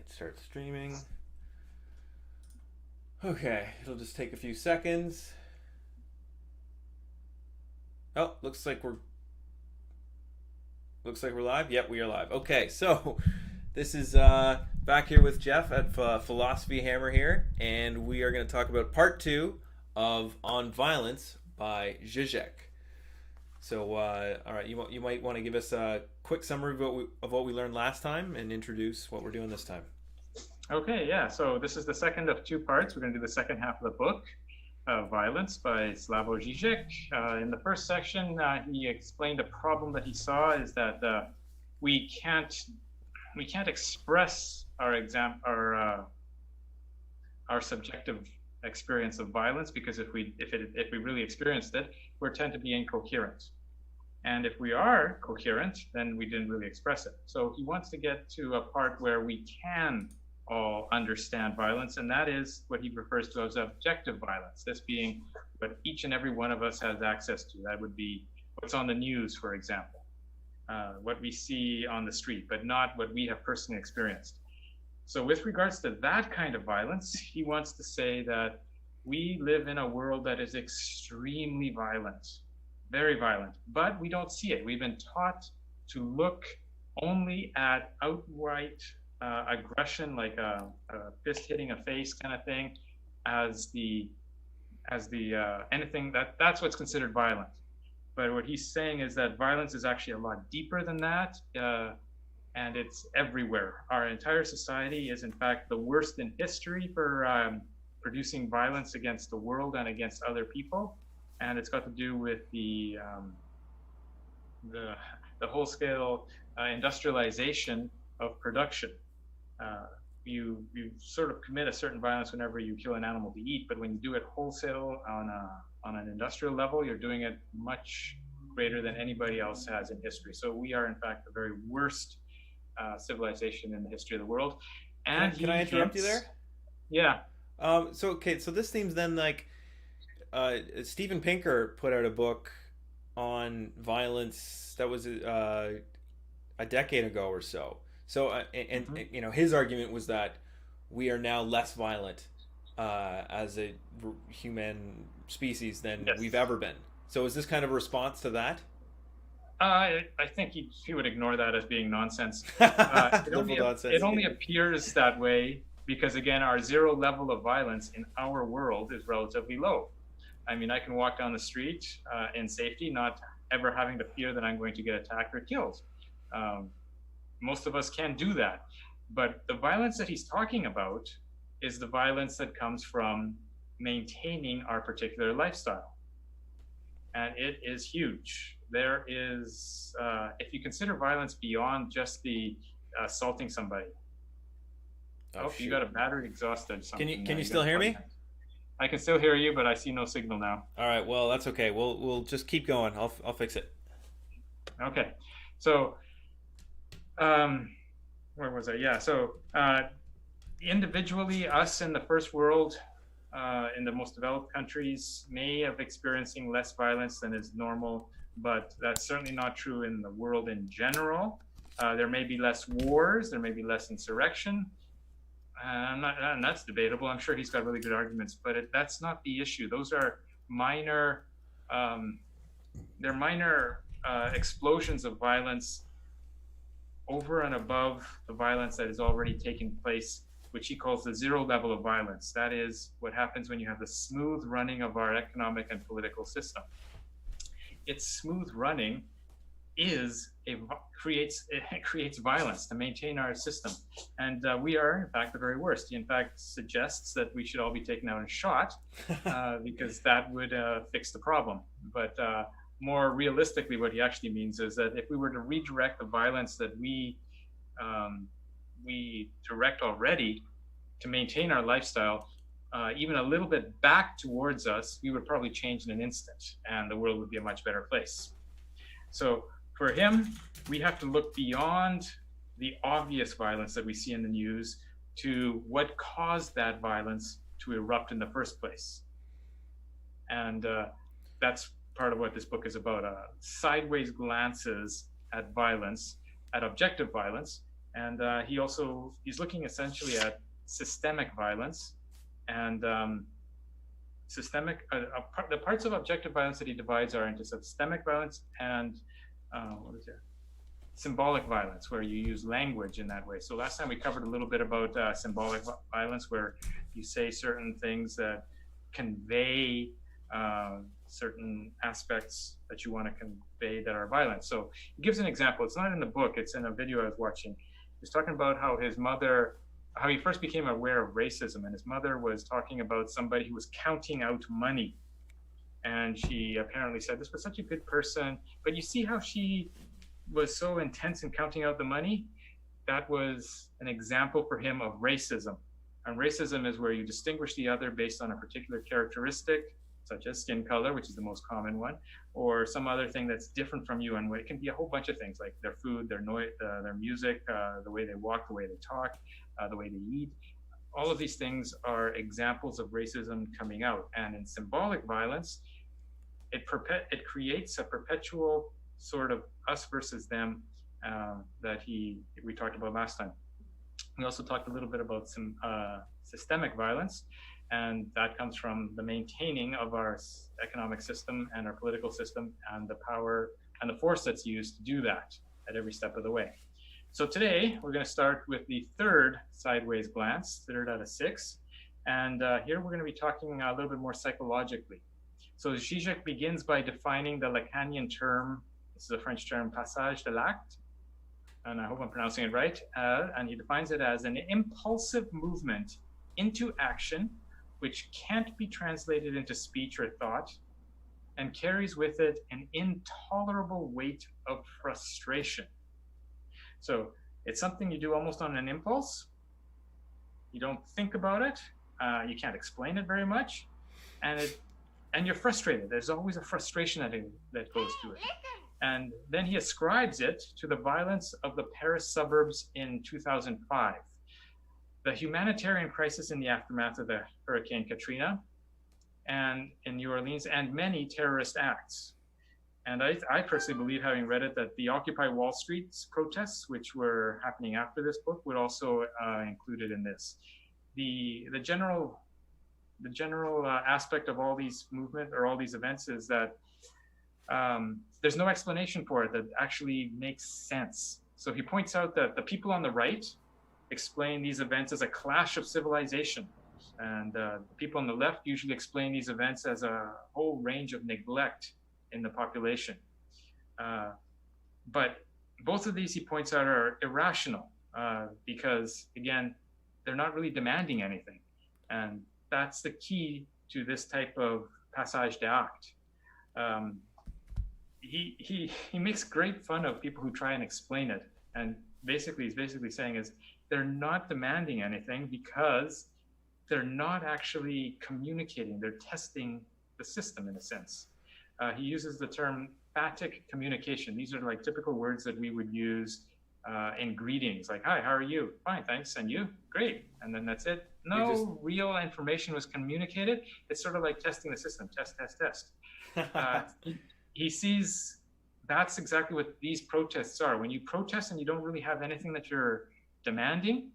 Right, start streaming. Okay, it'll just take a few seconds. Oh, looks like we're live. Yep, we are live. Okay, so this is back here with Jeff at Philosophy Hammer here, and we are going to talk about part two of On Violence by Zizek. So, all right, you might want to give us a quick summary of what we learned last time and introduce what we're doing this time. Okay, yeah. So this is the second of two parts. We're going to do the second half of the book, Violence by Slavoj Zizek. In the first section, he explained a problem that he saw is that we can't express our subjective experience of violence, because if we really experienced it, we tend to be incoherent. And if we are coherent, then we didn't really express it. So he wants to get to a part where we can all understand violence, and that is what he refers to as objective violence, this being what each and every one of us has access to. That would be what's on the news, for example, what we see on the street, but not what we have personally experienced. So with regards to that kind of violence, he wants to say that we live in a world that is extremely violent, very violent, but we don't see it. We've been taught to look only at outright aggression, like a fist hitting a face kind of thing, as the anything that's what's considered violent. But what he's saying is that violence is actually a lot deeper than that, and it's everywhere. Our entire society is, in fact, the worst in history for producing violence against the world and against other people, and it's got to do with the whole scale industrialization of production. You sort of commit a certain violence whenever you kill an animal to eat, but when you do it wholesale on an industrial level, you're doing it much greater than anybody else has in history. So we are, in fact, the very worst civilization in the history of the world. And Can I interrupt you there? Yeah. So this seems then like Steven Pinker put out a book on violence that was a decade ago or so. So, his argument was that we are now less violent as a human species than Yes. we've ever been. So, is this kind of a response to that? I think he would ignore that as being nonsense. Nonsense. It only appears that way because, again, our zero level of violence in our world is relatively low. I mean, I can walk down the street in safety, not ever having to fear that I'm going to get attacked or killed. Most of us can do that. But the violence that he's talking about is the violence that comes from maintaining our particular lifestyle. And it is huge. There is, if you consider violence beyond just the assaulting somebody. Oh, you got a battery exhausted. Can you still hear me? I can still hear you, but I see no signal now. All right. Well, that's okay. We'll just keep going. I'll fix it. Okay. So, where was I? Yeah. So, individually, us in the first world, in the most developed countries, may have experiencing less violence than is normal, but that's certainly not true in the world in general. There may be less wars. There may be less insurrection. And that's debatable. I'm sure he's got really good arguments, but that's not the issue. Those are minor. They're minor explosions of violence over and above the violence that is already taking place, which he calls the zero level of violence. That is what happens when you have the smooth running of our economic and political system. Its smooth running creates violence to maintain our system, and we are, in fact, the very worst. He, in fact, suggests that we should all be taken out and shot because that would fix the problem. But more realistically, what he actually means is that if we were to redirect the violence that we direct already to maintain our lifestyle, even a little bit back towards us, we would probably change in an instant, and the world would be a much better place. So for him, we have to look beyond the obvious violence that we see in the news to what caused that violence to erupt in the first place. And that's part of what this book is about, sideways glances at violence, at objective violence, And he's looking essentially at systemic violence and the parts of objective violence that he divides are into systemic violence and what is it? Symbolic violence, where you use language in that way. So last time we covered a little bit about symbolic violence, where you say certain things that convey certain aspects that you want to convey that are violent. So he gives an example. It's not in the book, it's in a video I was watching. He's talking about how how he first became aware of racism, and his mother was talking about somebody who was counting out money. And she apparently said, this was such a good person, but you see how she was so intense in counting out the money? That was an example for him of racism. And racism is where you distinguish the other based on a particular characteristic, such as skin color, which is the most common one, or some other thing that's different from you. And it can be a whole bunch of things, like their food, their noise, their music, the way they walk, the way they talk, the way they eat. All of these things are examples of racism coming out. And in symbolic violence, it creates a perpetual sort of us versus them that we talked about last time. We also talked a little bit about some systemic violence, and that comes from the maintaining of our economic system and our political system and the power and the force that's used to do that at every step of the way. So today we're going to start with the third sideways glance, third out of 6. And here we're going to be talking a little bit more psychologically. So Zizek begins by defining the Lacanian term, this is a French term, passage de l'acte, and I hope I'm pronouncing it right, and he defines it as an impulsive movement into action which can't be translated into speech or thought and carries with it an intolerable weight of frustration. So it's something you do almost on an impulse. You don't think about it. You can't explain it very much. And you're frustrated. There's always a frustration that goes to it. And then he ascribes it to the violence of the Paris suburbs in 2005, the humanitarian crisis in the aftermath of the Hurricane Katrina and in New Orleans, and many terrorist acts. And I personally believe, having read it, that the Occupy Wall Street protests, which were happening after this book, would also included in this. The general aspect of all these movements or all these events is that there's no explanation for it that actually makes sense. So he points out that the people on the right explain these events as a clash of civilization, and the people on the left usually explain these events as a whole range of neglect in the population. But both of these, he points out, are irrational because, again, they're not really demanding anything. And that's the key to this type of passage d'acte. He makes great fun of people who try and explain it. And he's basically saying is they're not demanding anything because they're not actually communicating. They're testing the system in a sense. He uses the term phatic communication. These are like typical words that we would use in greetings, like, hi, how are you? Fine, thanks. And you? Great. And then that's it. No real information was communicated. It's sort of like testing the system. Test, test, test. He sees that's exactly what these protests are. When you protest and you don't really have anything that you're demanding,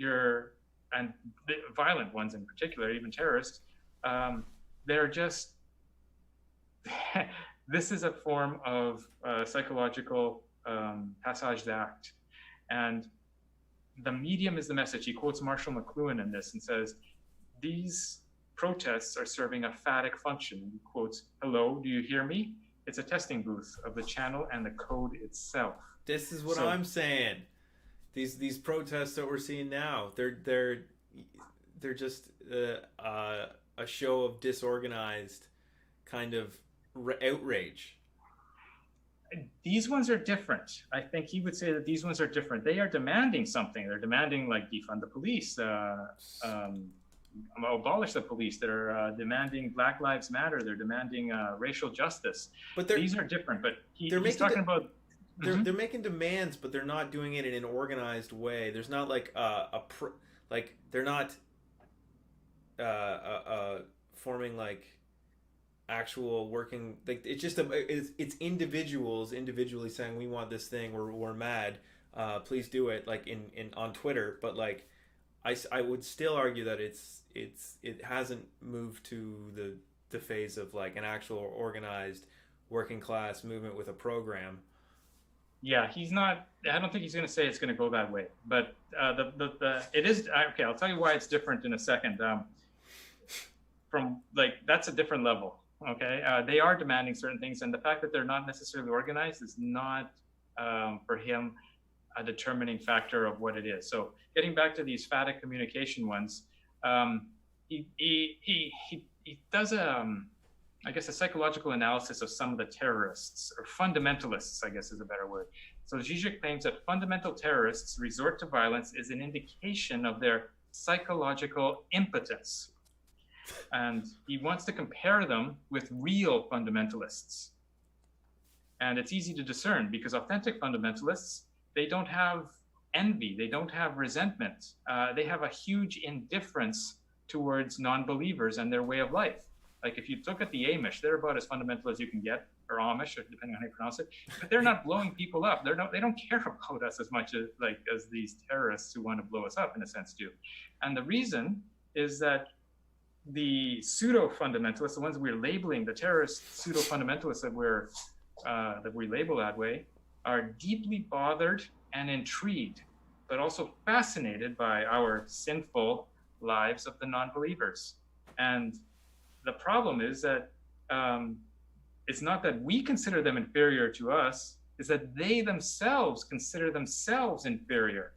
and the violent ones in particular, even terrorists, they're just, this is a form of psychological passage d'acte. And the medium is the message. He quotes Marshall McLuhan in this and says, these protests are serving a phatic function. He quotes, hello, do you hear me? It's a testing booth of the channel and the code itself. This is what I'm saying. These protests that we're seeing now, they're just a show of disorganized kind of outrage. These ones are different. I think he would say that these ones are different. They are demanding something. They're demanding, like, defund the police, abolish the police. They're demanding Black Lives Matter. They're demanding racial justice. But these are different. But he's talking about. They're making demands, but they're not doing it in an organized way. There's not like they're not forming like actual working, like it's just it's individuals individually saying we want this thing, we're mad, please do it, like in on Twitter. But like, I would still argue that it hasn't moved to the phase of like an actual organized working class movement with a program. Yeah, he's not. I don't think he's going to say it's going to go that way. But it is okay. I'll tell you why it's different in a second. From like that's a different level. Okay, they are demanding certain things, and the fact that they're not necessarily organized is not for him a determining factor of what it is. So getting back to these phatic communication ones, he does I guess a psychological analysis of some of the terrorists or fundamentalists, I guess is a better word. So Zizek claims that fundamental terrorists resort to violence is an indication of their psychological impotence. And he wants to compare them with real fundamentalists. And it's easy to discern because authentic fundamentalists, they don't have envy, they don't have resentment, they have a huge indifference towards non-believers and their way of life. Like if you look at the Amish, they're about as fundamental as you can get, or Amish, or depending on how you pronounce it. But they're not blowing people up. They don't care about us as much as these terrorists who want to blow us up, in a sense, do. And the reason is that the pseudo-fundamentalists, the ones we're labeling, the terrorist pseudo-fundamentalists that we label that way, are deeply bothered and intrigued, but also fascinated by our sinful lives of the non-believers. And the problem is that it's not that we consider them inferior to us, it's that they themselves consider themselves inferior.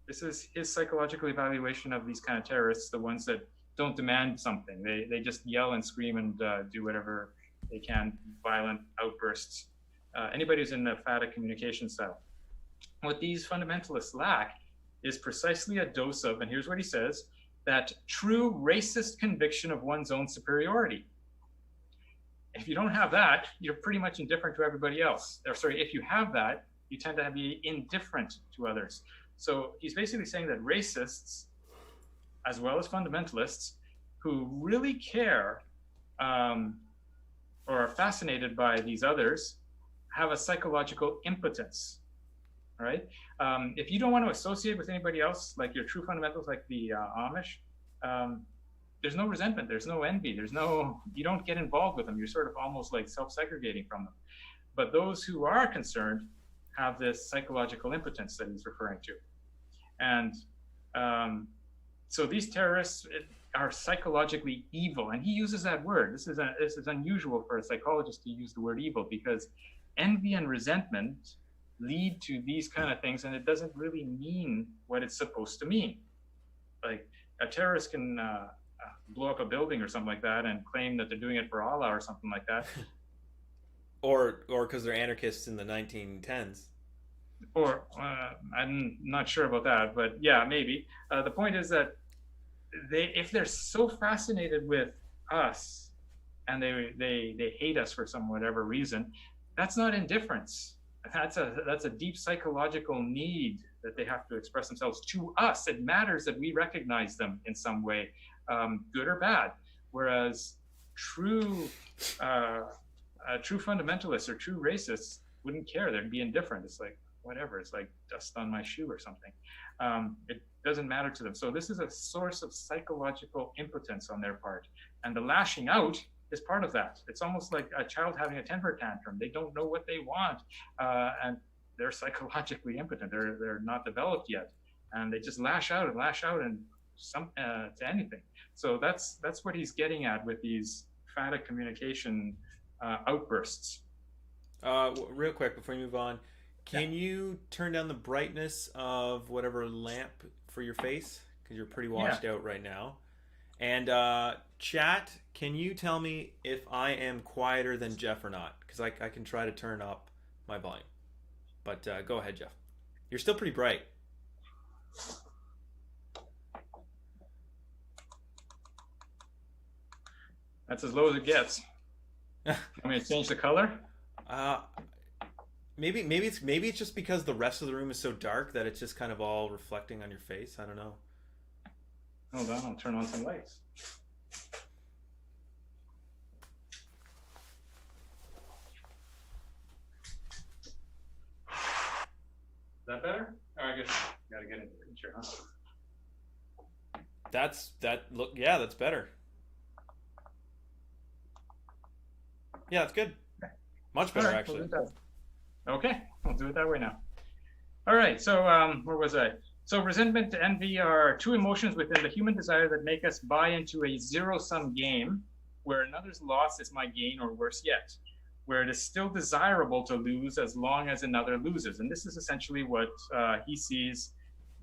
This is his psychological evaluation of these kind of terrorists, the ones that don't demand something. They just yell and scream and do whatever they can, violent outbursts. Anybody who's in a phatic communication style. What these fundamentalists lack is precisely a dose of, and here's what he says, that true racist conviction of one's own superiority. If you don't have that, you're pretty much indifferent to everybody else. Or sorry, if you have that, you tend to be indifferent to others. So he's basically saying that racists, as well as fundamentalists, who really care or are fascinated by these others, have a psychological impotence. All right. If you don't want to associate with anybody else, like your true fundamentals, like the Amish, there's no resentment, there's no envy, you don't get involved with them. You're sort of almost like self-segregating from them. But those who are concerned have this psychological impotence that he's referring to. And so these terrorists are psychologically evil. And he uses that word. This is unusual for a psychologist to use the word evil, because envy and resentment lead to these kind of things, and it doesn't really mean what it's supposed to mean. Like a terrorist can blow up a building or something like that and claim that they're doing it for Allah or something like that. or because they're anarchists in the 1910s. Or I'm not sure about that, but yeah, maybe. The point is that if they're so fascinated with us and they hate us for some whatever reason, that's not indifference. That's a deep psychological need that they have to express themselves to us. It matters that we recognize them in some way, good or bad. Whereas true fundamentalists or true racists wouldn't care. They'd be indifferent. It's like, whatever. It's like dust on my shoe or something. It doesn't matter to them. So this is a source of psychological impotence on their part. And the lashing out is part of that. It's almost like a child having a temper tantrum. They don't know what they want, and they're psychologically impotent. They're not developed yet, and they just lash out and to anything. So that's what he's getting at with these phatic communication outbursts. Real quick before you move on, can you turn down the brightness of whatever lamp for your face, because you're pretty washed out right now? And chat, can you tell me if I am quieter than Jeff or not? Because I can try to turn up my volume. But go ahead, Jeff. You're still pretty bright. That's as low as it gets. Want me to change the color? Maybe it's just because the rest of the room is so dark that it's just kind of all reflecting on your face. I don't know. Hold on, I'll turn on some lights. that better? Oh, I guess you gotta get into the picture, huh? That's better. Yeah, that's good. Much better, All right, actually. we'll do that. Okay, we'll do it that way now. All right, so where was I? So resentment and envy are two emotions within the human desire that make us buy into a zero-sum game where another's loss is my gain, or worse yet, where it is still desirable to lose as long as another loses. And this is essentially what he sees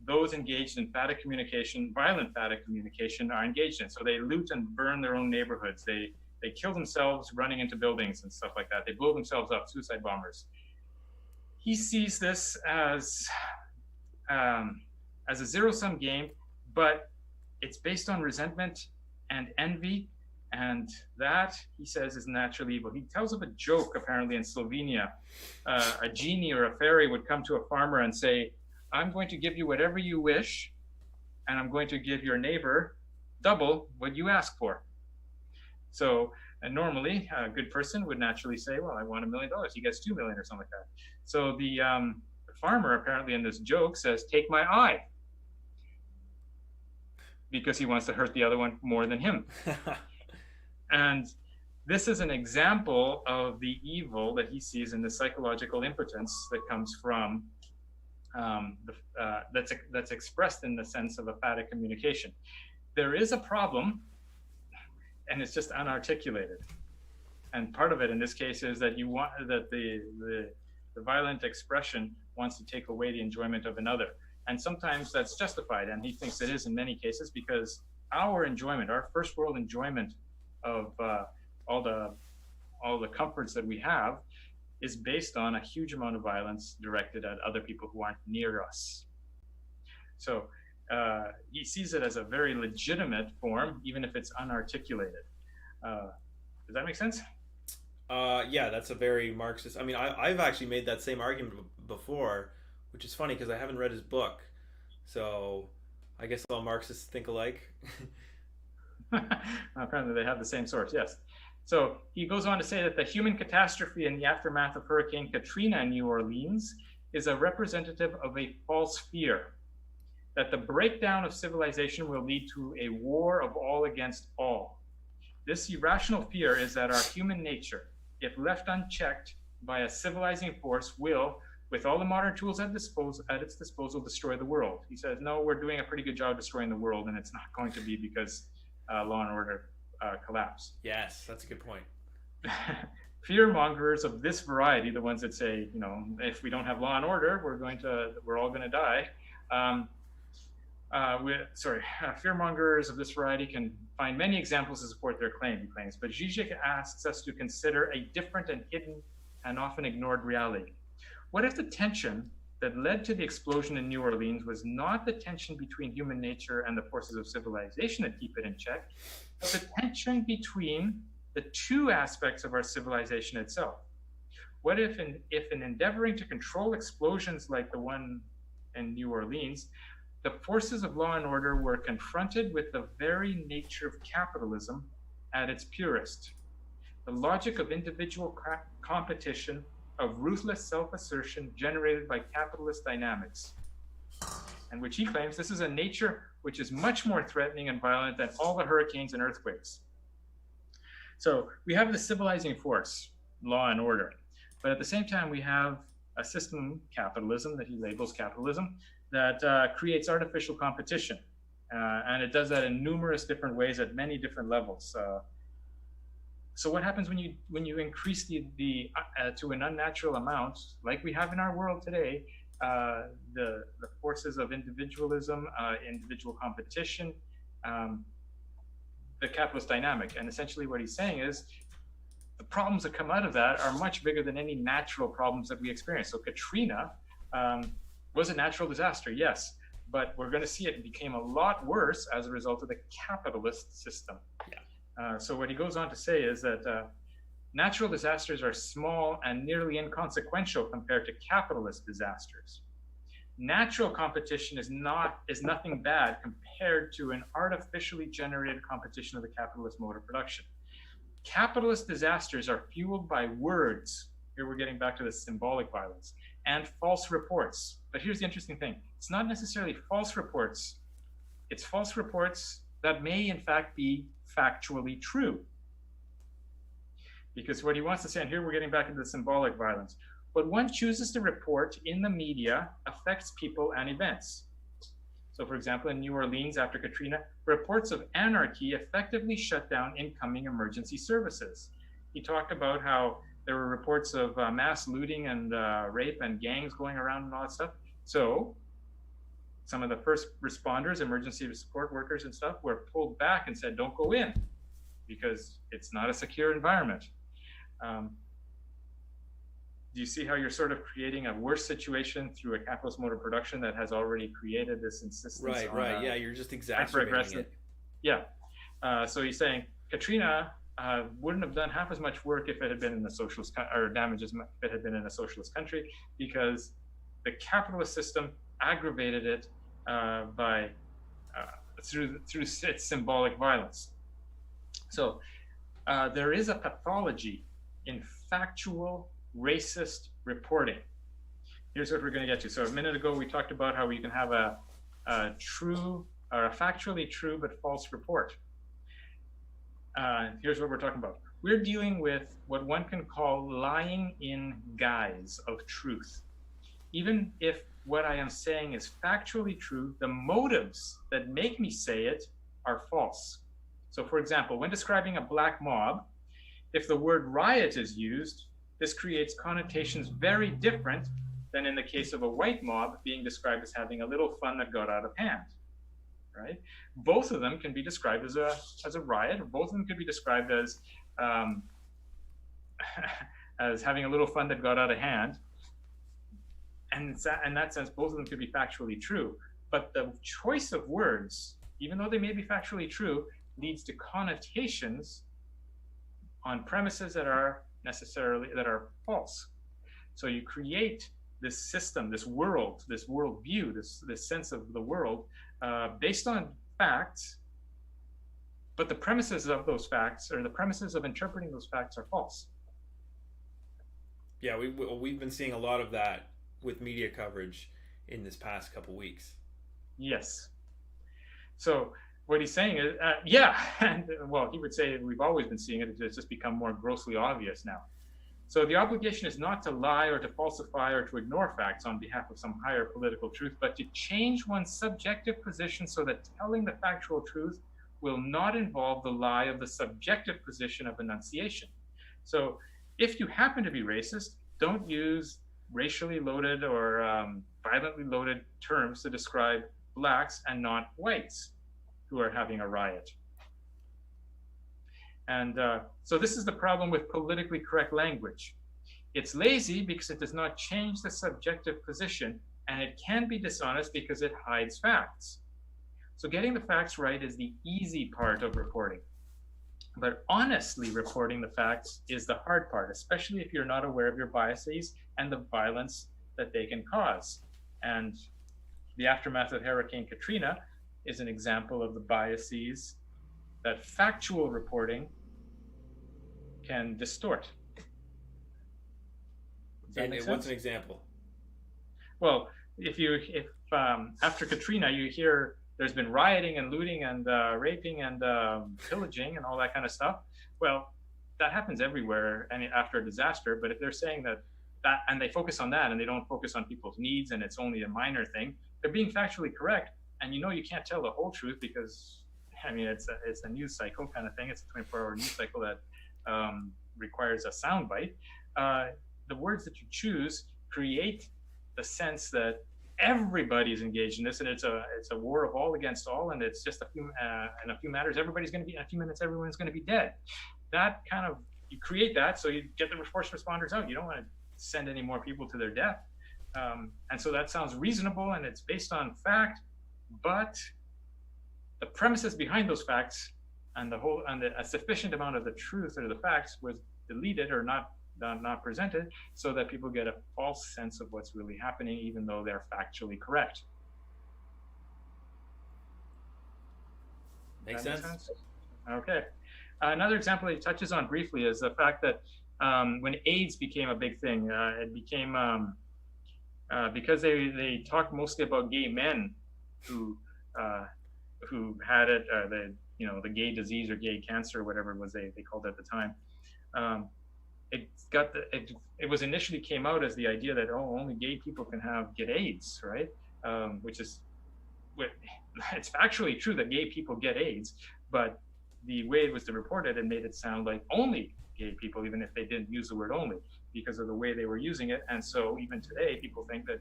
those engaged in phatic communication, violent phatic communication, are engaged in. So they loot and burn their own neighborhoods. They kill themselves running into buildings and stuff like that. They blow themselves up, suicide bombers. He sees this as a zero-sum game, but it's based on resentment and envy, and that, he says, is naturally evil. He tells of a joke, apparently, in Slovenia. A genie or a fairy would come to a farmer and say, I'm going to give you whatever you wish, and I'm going to give your neighbor double what you ask for. So normally, a good person would naturally say, well, I want $1 million. He gets $2 million or something like that. So the farmer, apparently in this joke, says, take my eye, because he wants to hurt the other one more than him. And this is an example of the evil that he sees in the psychological impotence that comes from that's expressed in the sense of a phatic communication. There is a problem, and it's just unarticulated. And part of it in this case is that you want that the violent expression wants to take away the enjoyment of another. And sometimes that's justified, and he thinks it is in many cases, because our enjoyment, our first world enjoyment of all the comforts that we have, is based on a huge amount of violence directed at other people who aren't near us. So he sees it as a very legitimate form, even if it's unarticulated. Does that make sense? Yeah, that's a very Marxist. I mean, I've actually made that same argument before, which is funny because I haven't read his book. So I guess all Marxists think alike. Apparently they have the same source, yes. So he goes on to say that the human catastrophe in the aftermath of Hurricane Katrina in New Orleans is a representative of a false fear, that the breakdown of civilization will lead to a war of all against all. This irrational fear is that our human nature, if left unchecked by a civilizing force, will, with all the modern tools at its disposal, destroy the world. He says, no, we're doing a pretty good job destroying the world, and it's not going to be because law and order collapse. Yes, that's a good point. Fear mongers of this variety, the ones that say, if we don't have law and order, we're all going to die. Fear mongers of this variety can find many examples to support their claim, he claims. But Zizek asks us to consider a different and hidden and often ignored reality. What if the tension that led to the explosion in New Orleans was not the tension between human nature and the forces of civilization that keep it in check, but the tension between the two aspects of our civilization itself? What if in endeavoring to control explosions like the one in New Orleans, the forces of law and order were confronted with the very nature of capitalism at its purest, the logic of individual competition, of ruthless self-assertion generated by capitalist dynamics, and which he claims this is a nature which is much more threatening and violent than all the hurricanes and earthquakes. So we have the civilizing force, law and order, but at the same time we have a system, capitalism, that he labels capitalism, that creates artificial competition, and it does that in numerous different ways at many different levels. So what happens when you increase the to an unnatural amount, like we have in our world today, the forces of individualism, individual competition, the capitalist dynamic? And essentially what he's saying is the problems that come out of that are much bigger than any natural problems that we experience. So Katrina was a natural disaster, yes, but we're going to see it became a lot worse as a result of the capitalist system. Yeah. So what he goes on to say is that natural disasters are small and nearly inconsequential compared to capitalist disasters. Natural competition is nothing bad compared to an artificially generated competition of the capitalist mode of production. Capitalist disasters are fueled by words. Here we're getting back to the symbolic violence and false reports. But here's the interesting thing. It's not necessarily false reports. It's false reports that may in fact be factually true. Because what he wants to say, and here we're getting back into the symbolic violence, what one chooses to report in the media affects people and events. So for example, in New Orleans after Katrina, reports of anarchy effectively shut down incoming emergency services. He talked about how there were reports of mass looting and rape and gangs going around and all that stuff. So some of the first responders, emergency support workers and stuff, were pulled back and said, don't go in because it's not a secure environment. Do you see how you're sort of creating a worse situation through a capitalist mode of production that has already created this insistence? Right. Yeah, you're just exacerbating it. Yeah. So he's saying Katrina wouldn't have done half as much work if it had been in a socialist or damages if it had been in a socialist country, because the capitalist system aggravated it by through its symbolic violence. So there is a pathology in factual racist reporting. Here's what we're going to get to. So a minute ago we talked about how we can have a true or a factually true but false report. Here's what we're talking about. We're dealing with what one can call lying in guise of truth. Even if what I am saying is factually true, the motives that make me say it are false. So for example, when describing a black mob, if the word riot is used, this creates connotations very different than in the case of a white mob being described as having a little fun that got out of hand, right? Both of them can be described as a riot, or both of them could be described as as having a little fun that got out of hand. And in that sense, both of them could be factually true. But the choice of words, even though they may be factually true, leads to connotations on premises that are false. So you create this system, this worldview, this sense of the world based on facts, but the premises of those facts, or the premises of interpreting those facts, are false. Yeah, we've been seeing a lot of that with media coverage in this past couple weeks. Yes. So what he's saying is, and well, he would say we've always been seeing it. It's just become more grossly obvious now. So the obligation is not to lie or to falsify or to ignore facts on behalf of some higher political truth, but to change one's subjective position so that telling the factual truth will not involve the lie of the subjective position of enunciation. So if you happen to be racist, don't use racially loaded or violently loaded terms to describe blacks and not whites who are having a riot. And so this is the problem with politically correct language. It's lazy because it does not change the subjective position, and it can be dishonest because it hides facts. So getting the facts right is the easy part of reporting. But honestly reporting the facts is the hard part, especially if you're not aware of your biases and the violence that they can cause. And the aftermath of Hurricane Katrina is an example of the biases that factual reporting can distort. And what's an example? Well, if after Katrina you hear there's been rioting and looting and raping and pillaging and all that kind of stuff, well, that happens everywhere and after a disaster. But if they're saying that and they focus on that and they don't focus on people's needs and it's only a minor thing, they're being factually correct. And you can't tell the whole truth because, I mean, it's a news cycle kind of thing. It's a 24-hour news cycle that requires a soundbite. The words that you choose create the sense that everybody's engaged in this, and it's a war of all against all, and it's just in a few matters, everybody's going to be in a few minutes, everyone's going to be dead. That kind of, you create that so you get the force responders out. You don't want to send any more people to their death, and so that sounds reasonable and it's based on fact, but the premises behind those facts and a sufficient amount of the truth or the facts was deleted or not presented, so that people get a false sense of what's really happening, even though they're factually correct. Makes sense. Okay. Another example he touches on briefly is the fact that when AIDS became a big thing, it became because they talk mostly about gay men who uh, had it, the gay disease or gay cancer or whatever it was they called it at the time. Um, it was initially came out as the idea that only gay people can get AIDS, right? Which is it's factually true that gay people get AIDS, but the way it was reported, it made it sound like only gay people, even if they didn't use the word only, because of the way they were using it. And so even today, people think that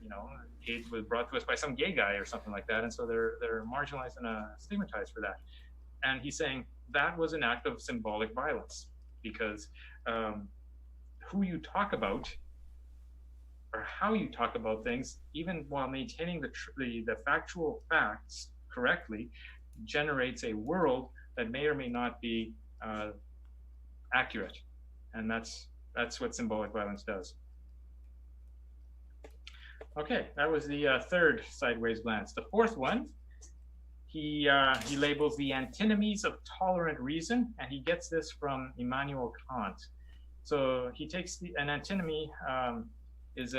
AIDS was brought to us by some gay guy or something like that, and so they're marginalized and stigmatized for that. And he's saying that was an act of symbolic violence, because who you talk about or how you talk about things, even while maintaining the factual facts correctly, generates a world that may or may not be accurate, and that's what symbolic violence does. Okay, that was the third sideways glance. The fourth one, he labels the antinomies of tolerant reason, and he gets this from Immanuel Kant. So he takes an antinomy is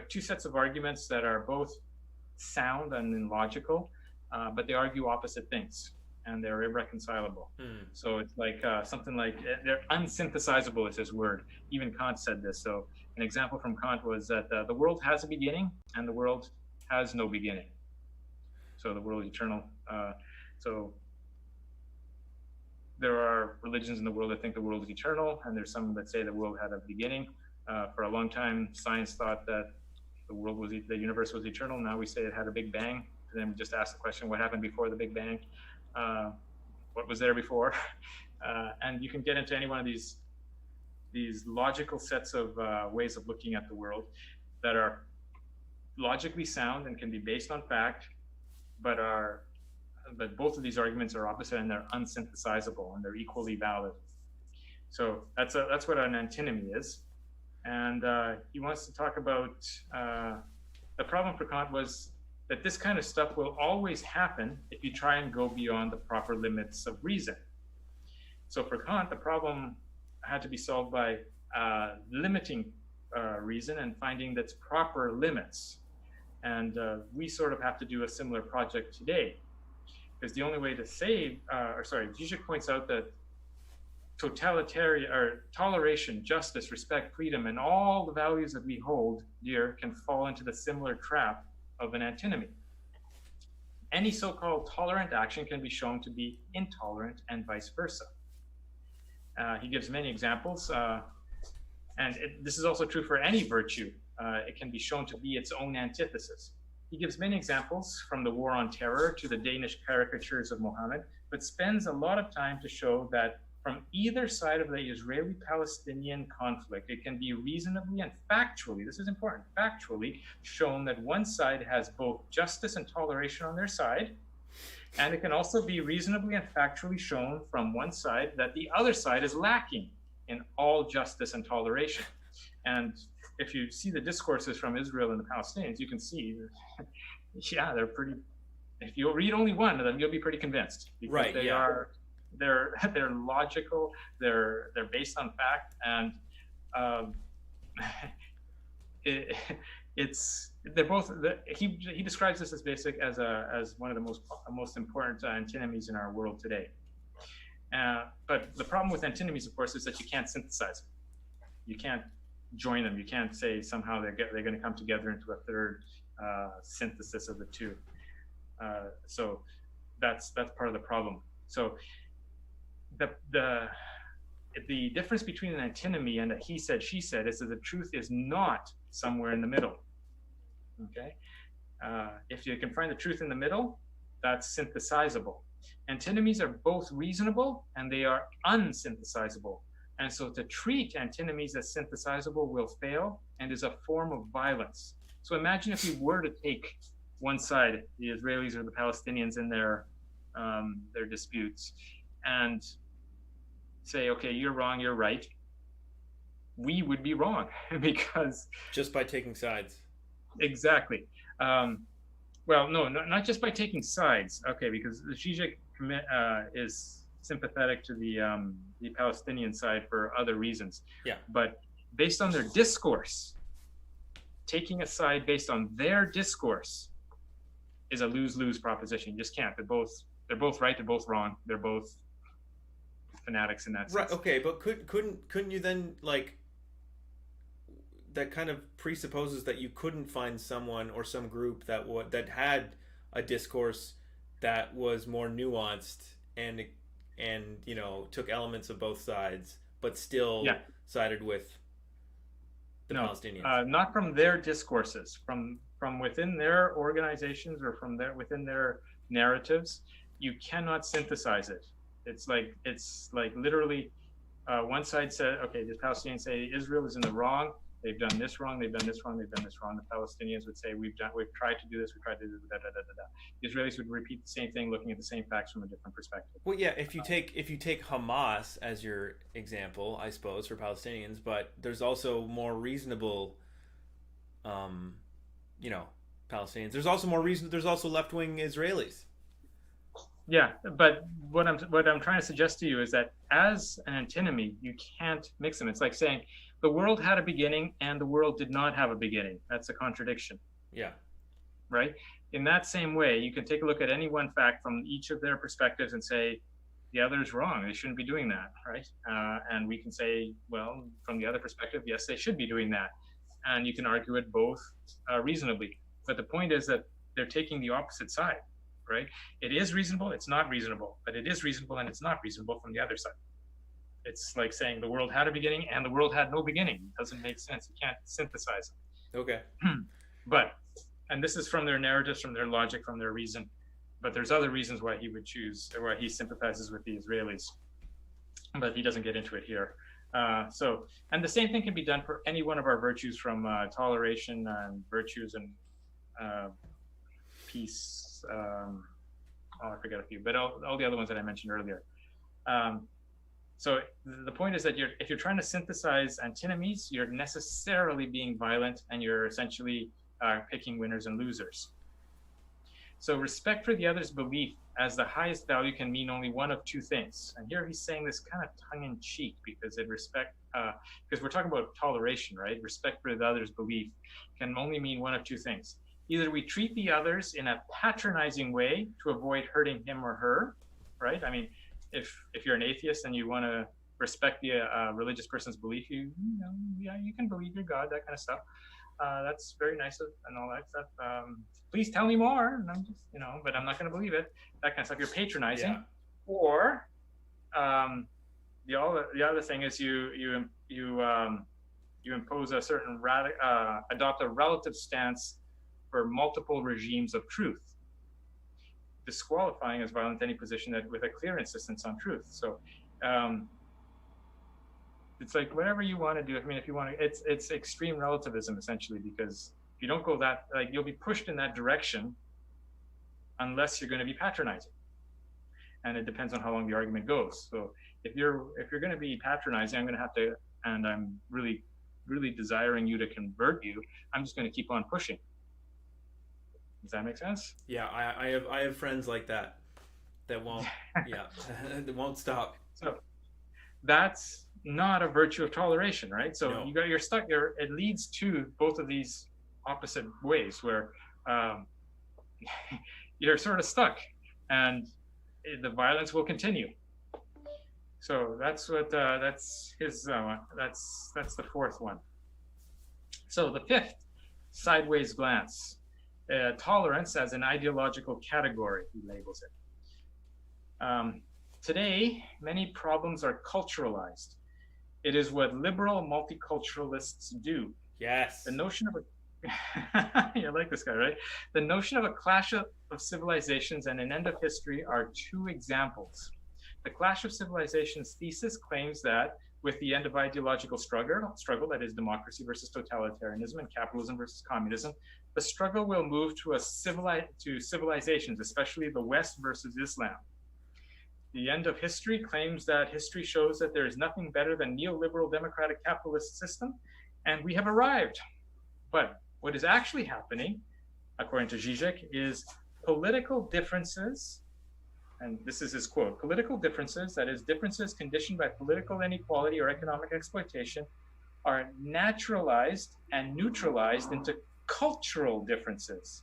two sets of arguments that are both sound and logical, but they argue opposite things, and they're irreconcilable. So it's like something like they're unsynthesizable is his word. Even Kant said this. So an example from Kant was that the world has a beginning and the world has no beginning. So the world is eternal. So there are religions in the world that think the world is eternal, and there's some that say the world had a beginning. For a long time, science thought that the universe was eternal. Now we say it had a big bang. And then we just ask the question, what happened before the big bang? What was there before? And you can get into any one of these logical sets of ways of looking at the world that are logically sound and can be based on fact, but both of these arguments are opposite and they're unsynthesizable and they're equally valid. So that's what an antinomy is. And he wants to talk about the problem for Kant was that this kind of stuff will always happen if you try and go beyond the proper limits of reason. So for Kant, the problem had to be solved by limiting reason and finding its proper limits. And we sort of have to do a similar project today, because the only way to Zizek points out that totalitarian or toleration, justice, respect, freedom, and all the values that we hold dear can fall into the similar trap of an antinomy. Any so-called tolerant action can be shown to be intolerant and vice versa. He gives many examples, and this is also true for any virtue. It can be shown to be its own antithesis. He gives many examples, from the War on Terror to the Danish caricatures of Mohammed, but spends a lot of time to show that from either side of the Israeli-Palestinian conflict, it can be reasonably and factually, this is important, factually shown that one side has both justice and toleration on their side, and it can also be reasonably and factually shown from one side that the other side is lacking in all justice and toleration. And if you see the discourses from Israel and the Palestinians, you can see, yeah, they're pretty, if you read only one of them, you'll be pretty convinced. Because right, they are, they're logical, they're based on fact, and they're both. He describes this as basic as one of the most important antinomies in our world today. But the problem with antinomies, of course, is that you can't synthesize them. You can't join them. You can't say somehow they're going to come together into a third synthesis of the two. So that's part of the problem. So the difference between an antinomy and a he said, she said is that the truth is not somewhere in the middle. Okay? If you can find the truth in the middle, that's synthesizable. Antinomies are both reasonable and they are unsynthesizable. And so to treat antinomies as synthesizable will fail and is a form of violence. So imagine if you were to take one side, the Israelis or the Palestinians in their disputes, and say, okay, you're wrong, you're right. We would be wrong because just by taking sides. Exactly. Well, no, not just by taking sides. Okay, because Zizek is sympathetic to the Palestinian side for other reasons. Yeah. But based on their discourse, taking a side based on their discourse is a lose-lose proposition. You just can't. They're both right. They're both wrong. They're both fanatics in that sense. Right. Okay, but couldn't you then, like, that kind of presupposes that you couldn't find someone or some group that had a discourse that was more nuanced and took elements of both sides, but still Yeah. sided with the No, Palestinians. not from their discourses, from within their organizations or within their narratives. You cannot synthesize it. It's like literally, one side said, okay, the Palestinians say Israel is in the wrong. They've done this wrong. They've done this wrong. They've done this wrong. The Palestinians would say we've tried to do this. We've tried to do da da da da da. The Israelis would repeat the same thing, looking at the same facts from a different perspective. Well, yeah, if you take Hamas as your example, I suppose, for Palestinians, but there's also more reasonable, Palestinians. There's also more reason. There's also left-wing Israelis. Yeah, but what I'm trying to suggest to you is that as an antinomy, you can't mix them. It's like saying the world had a beginning and the world did not have a beginning. That's a contradiction. Yeah. Right? In that same way, you can take a look at any one fact from each of their perspectives and say the other is wrong. They shouldn't be doing that, right? And we can say, well, from the other perspective, yes, they should be doing that. And you can argue it both reasonably. But the point is that they're taking the opposite side, right? It is reasonable, it's not reasonable, but it is reasonable and it's not reasonable from the other side. It's like saying the world had a beginning and the world had no beginning. It doesn't make sense. You can't synthesize it. Okay. And this is from their narratives, from their logic, from their reason. But there's other reasons why he would choose, or why he sympathizes with the Israelis. But he doesn't get into it here. And the same thing can be done for any one of our virtues, from toleration and virtues and peace. I forget a few, but all the other ones that I mentioned earlier. So the point is that if you're trying to synthesize antinomies, you're necessarily being violent, and you're essentially picking winners and losers. So respect for the other's belief as the highest value can mean only one of two things. And here he's saying this kind of tongue-in-cheek, because we're talking about toleration, right? Respect for the other's belief can only mean one of two things. Either we treat the others in a patronizing way to avoid hurting him or her, right? I mean, if you're an atheist and you want to respect the religious person's belief, you can believe your God, that kind of stuff. That's very nice and all that stuff. Please tell me more. And I'm just, but I'm not going to believe it. That kind of stuff. You're patronizing. Yeah. Or the other thing is you impose a certain adopt a relative stance for multiple regimes of truth, disqualifying as violent any position that with a clear insistence on truth. So it's like whatever you want to do. I mean, if you want to, it's extreme relativism essentially, because if you don't go that, like, you'll be pushed in that direction unless you're going to be patronizing. And it depends on how long the argument goes. So if you're going to be patronizing, I'm going to have to, and I'm really, really desiring you to convert you, I'm just going to keep on pushing. Does that make sense? Yeah, I have friends like that won't that won't stop. So that's not a virtue of toleration, right? So No. you're stuck there. It leads to both of these opposite ways where you're sort of stuck, and the violence will continue. So that's what that's his that's the fourth one. So the fifth, sideways glance. Tolerance as an ideological category, he labels it. Today, many problems are culturalized. It is what liberal multiculturalists do. Yes. The notion of you like this guy, right? The notion of a clash of civilizations and an end of history are two examples. The Clash of Civilizations thesis claims that with the end of ideological struggle, that is democracy versus totalitarianism and capitalism versus communism, the struggle will move to civilizations, especially the West versus Islam. The end of history claims that history shows that there is nothing better than neoliberal democratic capitalist system, and we have arrived. But what is actually happening, according to Zizek, is political differences, and this is his quote, political differences, that is differences conditioned by political inequality or economic exploitation, are naturalized and neutralized into cultural differences.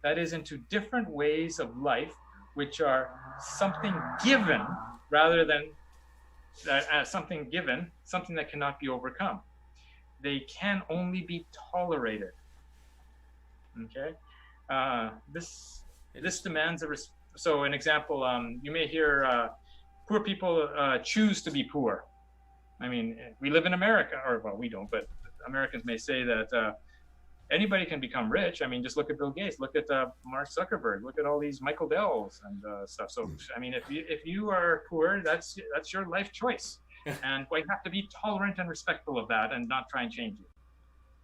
That is, into different ways of life, which are something given rather than something given, something that cannot be overcome. They can only be tolerated. Okay, this demands a so an example. You may hear poor people choose to be poor. I mean, we live in America, or well, we don't, but Americans may say that anybody can become rich. I mean, just look at Bill Gates, look at Mark Zuckerberg, look at all these Michael Dells and stuff. So, I mean, if you are poor, that's your life choice, and we have to be tolerant and respectful of that, and not try and change it.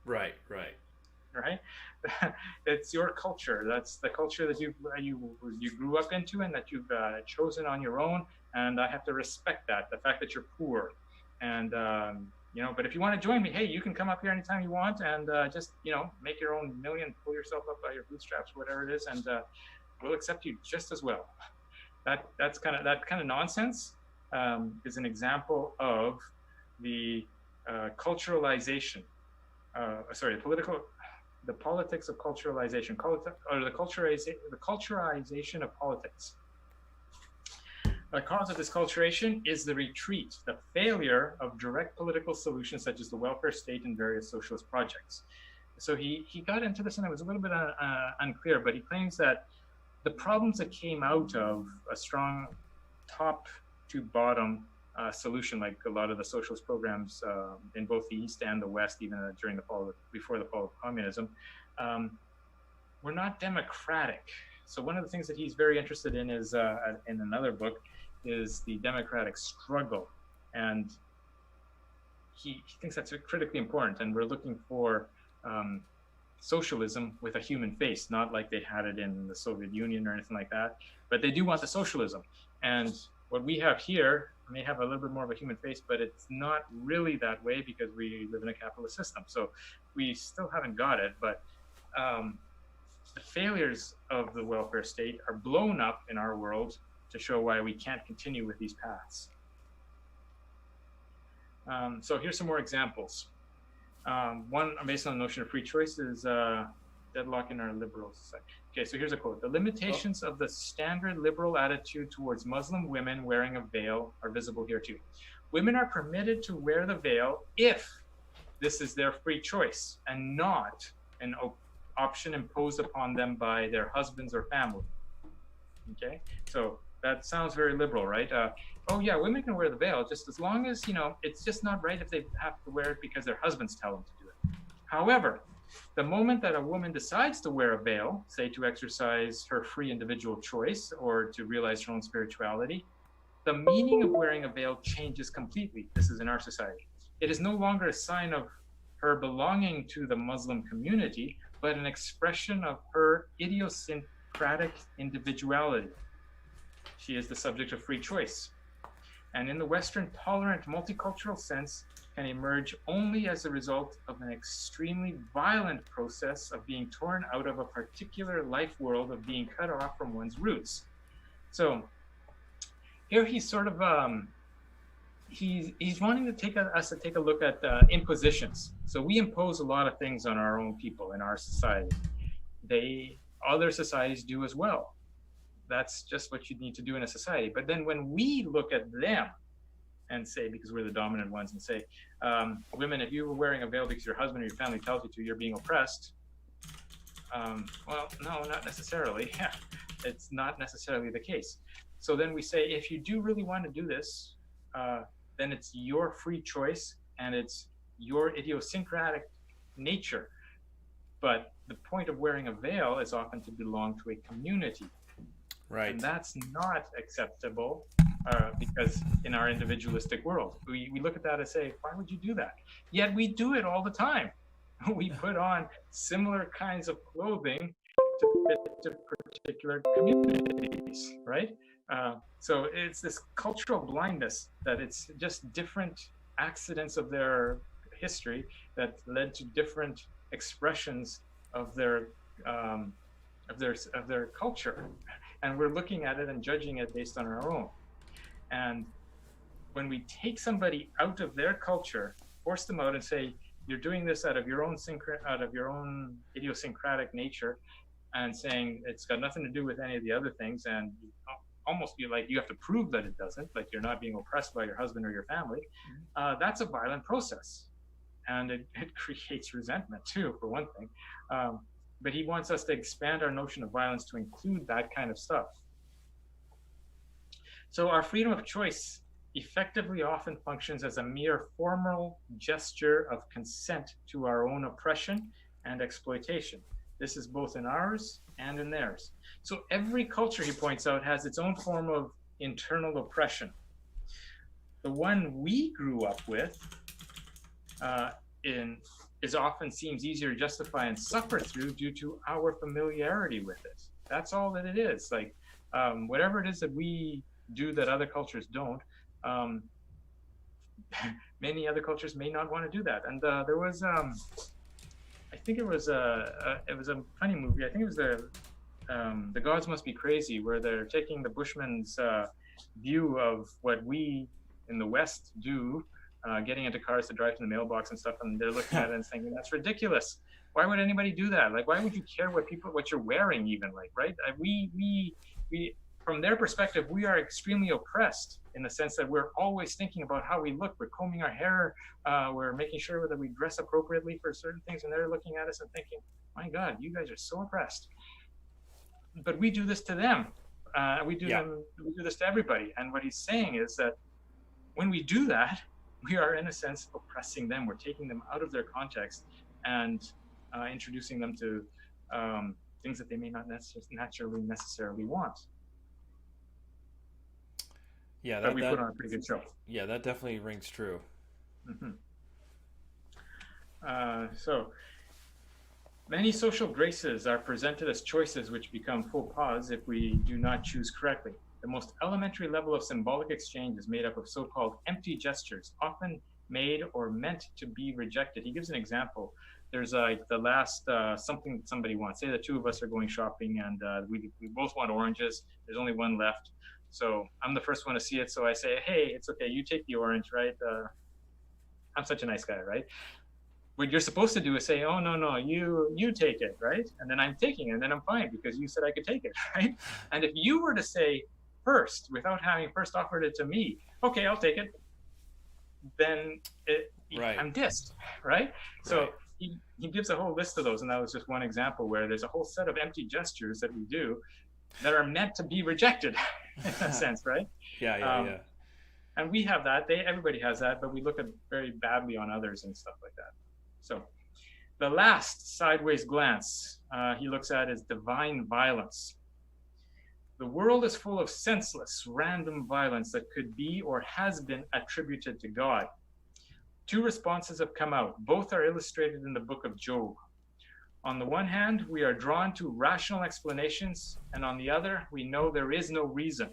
Right. It's your culture. That's the culture that you grew up into and that you've chosen on your own. And I have to respect that, the fact that you're poor. And but if you want to join me, hey, you can come up here anytime you want, and just make your own million, pull yourself up by your bootstraps, whatever it is, and we'll accept you just as well. That kind of nonsense is an example of the culturalization. The politics of culturalization, or the culturization of politics. The cause of this culturation is the retreat, the failure of direct political solutions such as the welfare state and various socialist projects. So he got into this, and it was a little bit unclear, but he claims that the problems that came out of a strong top to bottom solution, like a lot of the socialist programs in both the East and the West, even before the fall of communism, were not democratic. So one of the things that he's very interested in is, in another book, is the democratic struggle. And he thinks that's critically important. And we're looking for socialism with a human face, not like they had it in the Soviet Union or anything like that. But they do want the socialism. And what we have here may have a little bit more of a human face, but it's not really that way because we live in a capitalist system. So we still haven't got it. But the failures of the welfare state are blown up in our world to show why we can't continue with these paths. So here's some more examples. One based on the notion of free choice is deadlock in our liberal society. Okay, so here's a quote. The limitations of the standard liberal attitude towards Muslim women wearing a veil are visible here too. Women are permitted to wear the veil if this is their free choice and not an option imposed upon them by their husbands or family. Okay, so that sounds very liberal, right? Oh yeah, women can wear the veil just as long as, it's just not right if they have to wear it because their husbands tell them to do it. However, the moment that a woman decides to wear a veil, say to exercise her free individual choice or to realize her own spirituality, the meaning of wearing a veil changes completely. This is in our society. It is no longer a sign of her belonging to the Muslim community, but an expression of her idiosyncratic individuality. She is the subject of free choice. And in the Western tolerant multicultural sense, can emerge only as a result of an extremely violent process of being torn out of a particular life world, of being cut off from one's roots. So here he's sort of he's wanting to us to take a look at impositions. So we impose a lot of things on our own people in our society. Other societies do as well. That's just what you need to do in a society. But then when we look at them and say, because we're the dominant ones, and say, women, if you were wearing a veil because your husband or your family tells you to, you're being oppressed. Well, no, not necessarily. It's not necessarily the case. So then we say, if you do really want to do this, then it's your free choice and it's your idiosyncratic nature. But the point of wearing a veil is often to belong to a community. Right. And that's not acceptable because in our individualistic world, we look at that and say, why would you do that? Yet we do it all the time. We put on similar kinds of clothing to fit to particular communities, right? So it's this cultural blindness that it's just different accidents of their history that led to different expressions of their culture, and we're looking at it and judging it based on our own. And when we take somebody out of their culture force them out and say, you're doing this out of your own idiosyncratic nature, and saying it's got nothing to do with any of the other things, and almost feel like you have to prove that it doesn't, like you're not being oppressed by your husband or your family. That's a violent process, and it creates resentment too, for one thing. But he wants us to expand our notion of violence to include that kind of stuff. So our freedom of choice effectively often functions as a mere formal gesture of consent to our own oppression and exploitation. This is both in ours and in theirs. So every culture, he points out, has its own form of internal oppression. The one we grew up with is often seems easier to justify and suffer through due to our familiarity with it. That's all that it is. Like whatever it is that we do that other cultures don't, many other cultures may not want to do that. And there was, I think it was a funny movie. I think it was the Gods Must Be Crazy, where they're taking the Bushman's view of what we in the West do, getting into cars to drive to the mailbox and stuff, and they're looking at it and thinking, that's ridiculous. Why would anybody do that? Like, why would you care what you're wearing even, like, right? We from their perspective, we are extremely oppressed in the sense that we're always thinking about how we look. We're combing our hair. We're making sure that we dress appropriately for certain things. And they're looking at us and thinking, my God, you guys are so oppressed. But we do this to them. We do this to everybody. And what he's saying is that when we do that, we are in a sense oppressing them. We're taking them out of their context and introducing them to things that they may not necessarily want. Yeah, that we put on a pretty good show. Yeah, that definitely rings true. Mm-hmm. So many social graces are presented as choices which become faux pas if we do not choose correctly. The most elementary level of symbolic exchange is made up of so-called empty gestures, often made or meant to be rejected. He gives an example. There's the last something somebody wants. Say the two of us are going shopping, and we both want oranges. There's only one left. So I'm the first one to see it. So I say, hey, it's okay. You take the orange, right? I'm such a nice guy, right? What you're supposed to do is say, oh, no, you take it, right? And then I'm taking it, and then I'm fine because you said I could take it, right? And if you were to say first, without having first offered it to me, okay, I'll take it, then I'm dissed, right? So he gives a whole list of those, and that was just one example where there's a whole set of empty gestures that we do that are meant to be rejected in a sense, right? Yeah. And we have that. Everybody has that, but we look at very badly on others and stuff like that. So the last sideways glance he looks at is divine violence. The world is full of senseless, random violence that could be or has been attributed to God. Two responses have come out. Both are illustrated in the book of Job. On the one hand, we are drawn to rational explanations, and on the other, we know there is no reason.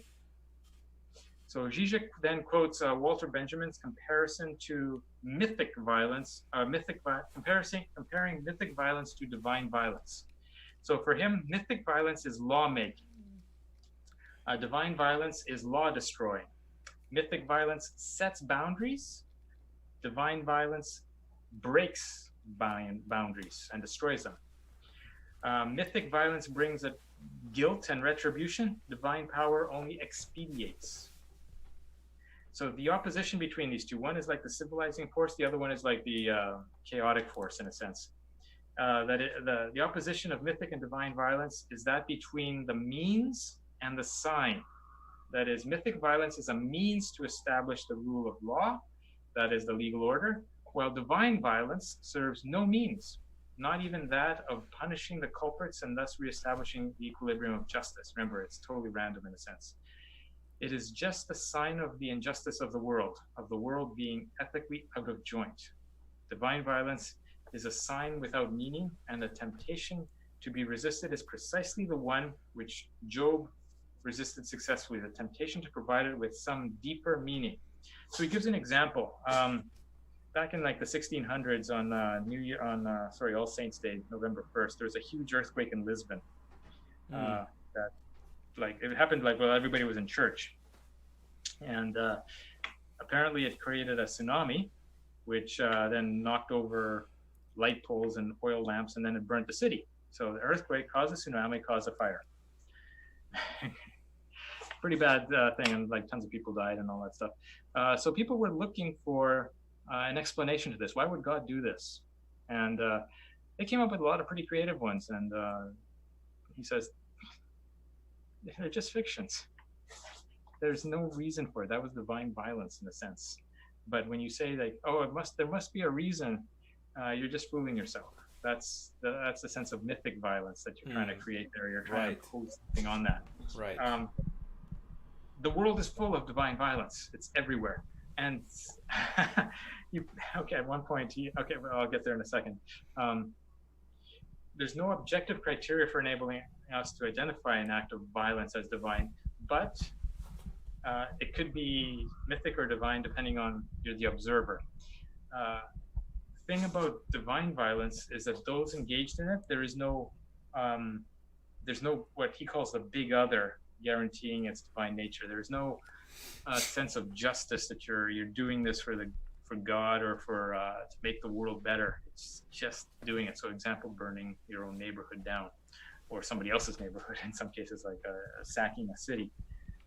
So Zizek then quotes Walter Benjamin's comparison to mythic violence, comparing mythic violence to divine violence. So for him, mythic violence is lawmaking. Divine violence is law destroying. Mythic violence sets boundaries. Divine violence breaks boundaries and destroys them. Mythic violence brings a guilt and retribution. Divine power only expediates. So the opposition between these two, one is like the civilizing force, the other one is like the chaotic force in a sense. The opposition of mythic and divine violence is that between the means and the sign. That is, mythic violence is a means to establish the rule of law, that is the legal order, while divine violence serves no means, not even that of punishing the culprits and thus reestablishing the equilibrium of justice. Remember, it's totally random in a sense. It is just a sign of the injustice of the world being ethically out of joint. Divine violence is a sign without meaning, and the temptation to be resisted is precisely the one which Job resisted successfully, the temptation to provide it with some deeper meaning. So he gives an example. Back in like the 1600s on All Saints Day, November 1st, there was a huge earthquake in Lisbon. That like it happened like while everybody was in church, and apparently it created a tsunami, which then knocked over light poles and oil lamps, and then it burnt the city. So the earthquake caused a tsunami, caused a fire. Pretty bad thing, and like tons of people died and all that stuff. So people were looking for an explanation to this. Why would God do this? And they came up with a lot of pretty creative ones. And he says, they're just fictions. There's no reason for it. That was divine violence in a sense. But when you say like, oh, there must be a reason, you're just fooling yourself. That's the sense of mythic violence that you're trying to create there. You're trying to post something on that. Right. The world is full of divine violence. It's everywhere. And at one point, well, I'll get there in a second. There's no objective criteria for enabling us to identify an act of violence as divine, but it could be mythic or divine depending on you're the observer. Thing about divine violence is that those engaged in it, there's no what he calls the big other guaranteeing its divine nature. There's no sense of justice that you're doing this for God or for to make the world better. It's just doing it. So example, burning your own neighborhood down, or somebody else's neighborhood in some cases, like sacking a city.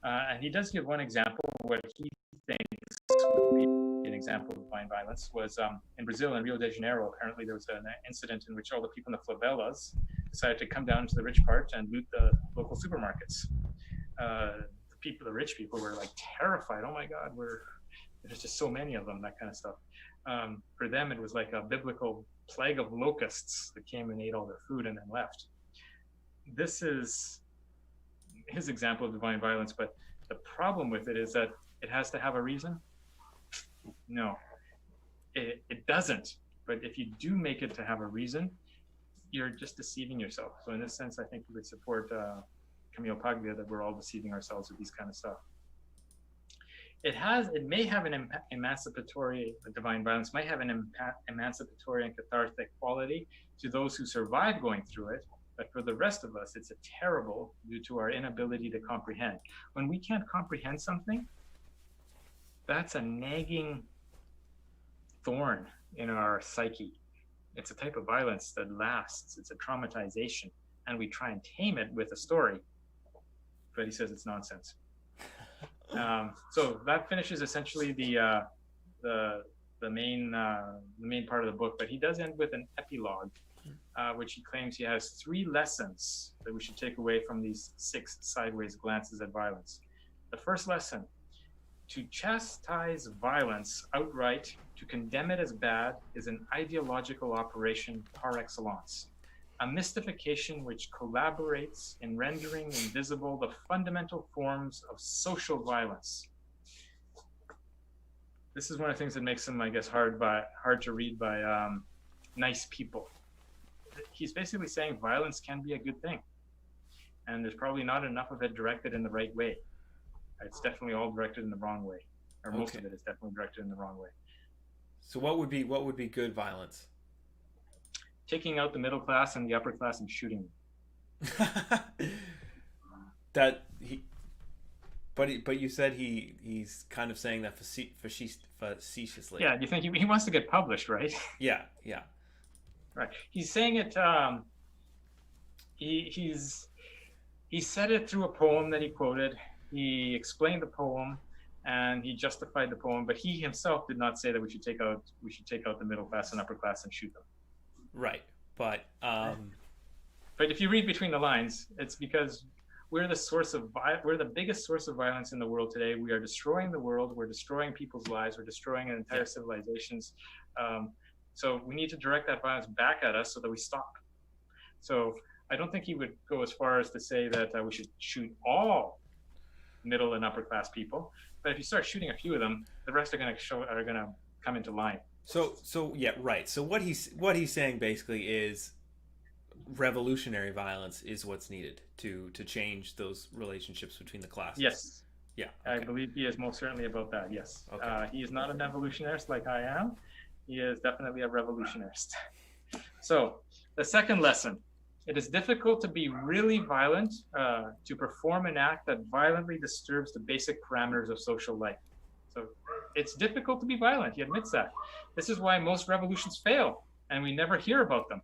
And he does give one example. What he thinks would be an example of divine violence was in Brazil, in Rio de Janeiro. Apparently there was an incident in which all the people in the favelas decided to come down to the rich part and loot the local supermarkets. The rich people were like terrified. Oh my God, there's just so many of them, that kind of stuff. For them, it was like a biblical plague of locusts that came and ate all their food and then left. This is his example of divine violence, but the problem with it is that it has to have a reason. No, it doesn't. But if you do make it to have a reason, you're just deceiving yourself. So in this sense, I think we would support Camille Paglia that we're all deceiving ourselves with these kind of stuff. It may have an emancipatory, divine violence might have an emancipatory and cathartic quality to those who survive going through it, but for the rest of us, it's a terrible due to our inability to comprehend. When we can't comprehend something, that's a nagging thorn in our psyche. It's a type of violence that lasts. It's a traumatization, and we try and tame it with a story. But he says it's nonsense. So that finishes essentially the main part of the book. But he does end with an epilogue, which he claims he has 3 lessons that we should take away from these 6 sideways glances at violence. The first lesson: to chastise violence outright, to condemn it as bad, is an ideological operation par excellence. A mystification which collaborates in rendering invisible the fundamental forms of social violence. This is one of the things that makes him, I guess, hard to read by nice people. He's basically saying violence can be a good thing, and there's probably not enough of it directed in the right way. It's definitely all directed in the wrong way, or most of it is definitely directed in the wrong way. So what would be good violence? Taking out the middle class and the upper class and shooting them. But you said he's kind of saying that facetiously. Yeah, you think he wants to get published, right? Yeah. Right. He's saying it. He said it through a poem that he quoted. He explained the poem, and he justified the poem. But he himself did not say that we should take out the middle class and upper class and shoot them. Right, but if you read between the lines, it's because we're the biggest source of violence in the world today. We are destroying the world. We're destroying people's lives. We're destroying entire civilizations. So we need to direct that violence back at us so that we stop. So I don't think he would go as far as to say that we should shoot all middle and upper class people. But if you start shooting a few of them, the rest are going to come into line. So yeah, right. So what he's saying basically is revolutionary violence is what's needed to change those relationships between the classes. Yes. Yeah. Okay. I believe he is most certainly about that. Yes. Okay. He is not an evolutionist like I am. He is definitely a revolutionist. So the second lesson: it is difficult to be really violent, to perform an act that violently disturbs the basic parameters of social life. So it's difficult to be violent. He admits that. This is why most revolutions fail, and we never hear about them.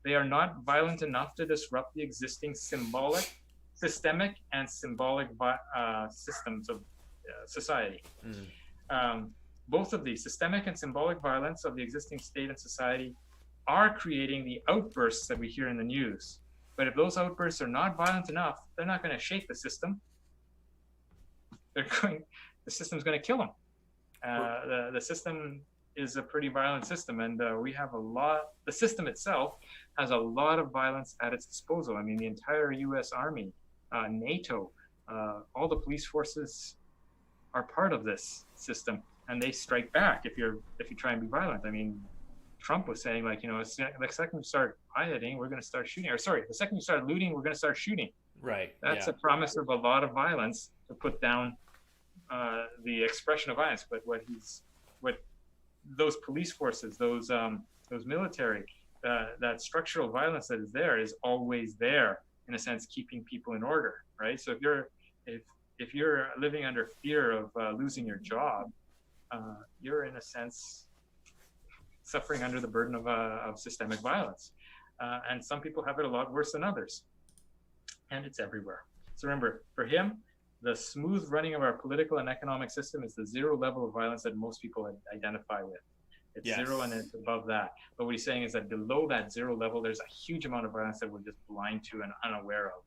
They are not violent enough to disrupt the existing systemic and symbolic systems of society. Both of these, systemic and symbolic violence of the existing state and society, are creating the outbursts that we hear in the news. But if those outbursts are not violent enough, they're not going to shake the system. The system's going to kill them. The system is a pretty violent system, and the system itself has a lot of violence at its disposal. I mean, the entire US Army, NATO, all the police forces are part of this system, and they strike back if you try and be violent. I mean, Trump was saying, like, the second you start rioting, we're going to start shooting. Or sorry, the second you start looting, we're going to start shooting. Right. That's a promise of a lot of violence to put down the expression of violence. But what those police forces, those military, that structural violence that is always there, in a sense, keeping people in order, right? So if you're living under fear of losing your job, you're in a sense suffering under the burden of systemic violence. And some people have it a lot worse than others. And it's everywhere. So remember, for him, the smooth running of our political and economic system is the zero level of violence that most people identify with. It's zero and it's above that. But what he's saying is that below that zero level, there's a huge amount of violence that we're just blind to and unaware of.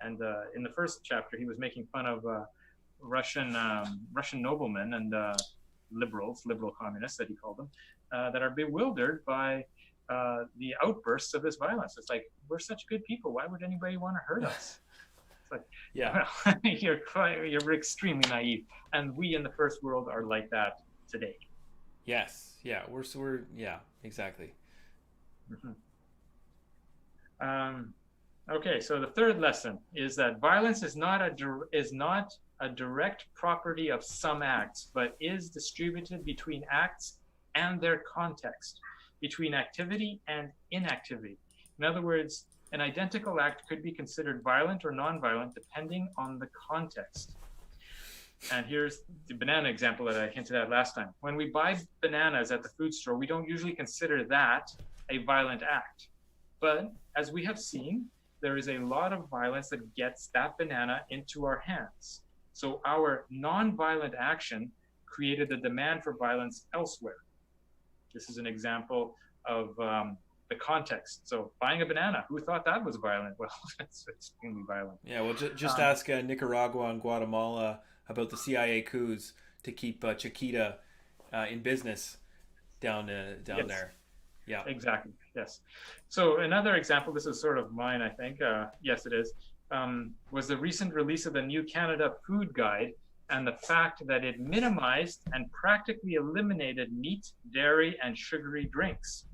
And in the first chapter, he was making fun of Russian noblemen and liberal communists, that he called them, that are bewildered by the outbursts of this violence. It's like, we're such good people. Why would anybody want to hurt us? It's like, well, you're extremely naive. And we in the first world are like that today. Yes. Yeah. We're yeah, exactly. Okay. So the third lesson is that violence is not a direct property of some acts, but is distributed between acts and their context, between activity and inactivity. In other words, an identical act could be considered violent or non-violent depending on the context. And here's the banana example that I hinted at last time. When we buy bananas at the food store, we don't usually consider that a violent act. But as we have seen, there is a lot of violence that gets that banana into our hands. So our non-violent action created the demand for violence elsewhere. This is an example of the context. So buying a banana, who thought that was violent? Well, it's extremely violent. Yeah, well, just ask Nicaragua and Guatemala about the CIA coups to keep Chiquita in business down there. Yeah, exactly. Yes. So another example, this is sort of mine, I think. Yes, it is. Was the recent release of the New Canada Food Guide, and the fact that it minimized and practically eliminated meat, dairy, and sugary drinks.